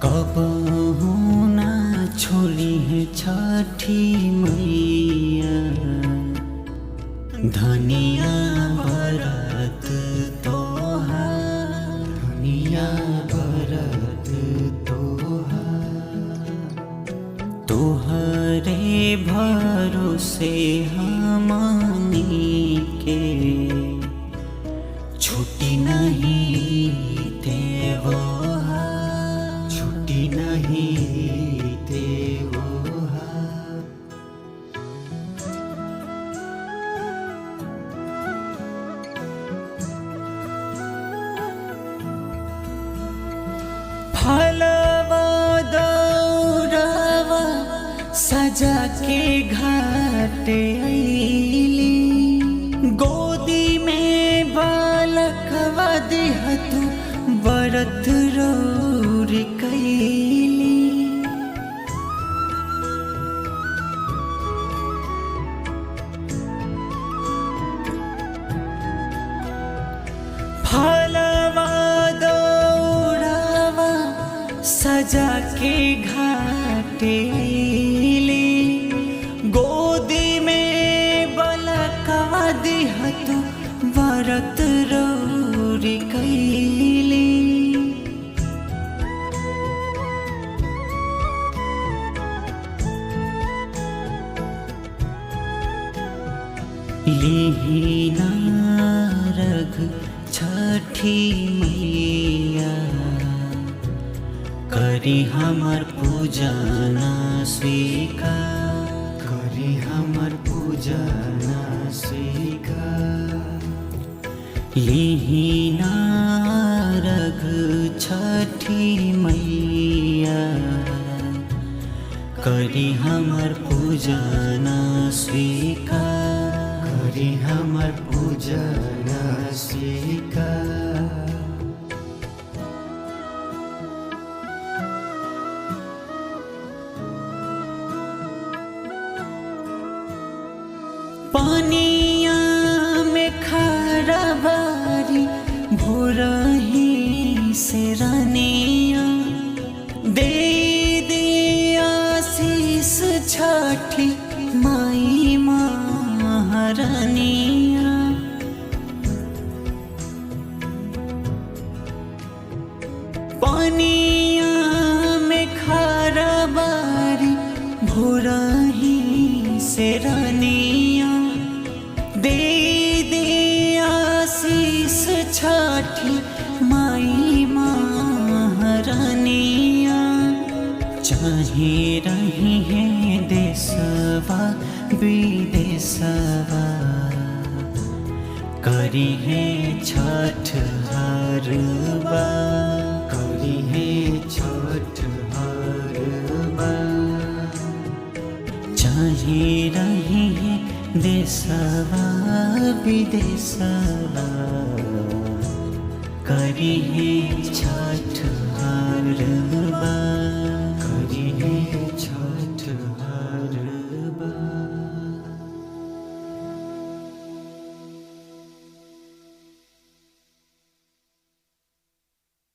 कबहू ना छोड़ी है छठी मैया। धनिया बरत तोहार, धनिया बरत तोहार। तोहरे भरोसे हमनी के छुट्टी नहीं देवो, छुट्टी नहीं देवो। फलवा दौड़वा सजा के घाटे अइली, गोदी में बालकवा दिहतु बरत रौरी कैली। फलवा दौड़वा सजा के घाटे अइली, गोदी में बालकवा दिहतु बरत रौरी कैली। लिहिना रघ छठी मैया, करी हमर पूजना स्वीकार, करी हमर पूजना स्वीकार। लिहिना रघ छठी मैया, करी हमर पूजना स्वीकार, करी हमर पूजना स्वीकार। पानिया में खड़ा बारी भोरही से रनिया, दे दिया शीस छठी माई महारानिया। पानिया में खड़ा बारी भोरही से रनिया, दे दिया शीस छठी माई महारानिया। चाहे रही है देशवा विदेशवा, करी है छठ हर बार, करी है छठ हर बार। चाहे रही है देशवा विदेशवा, करी है छठ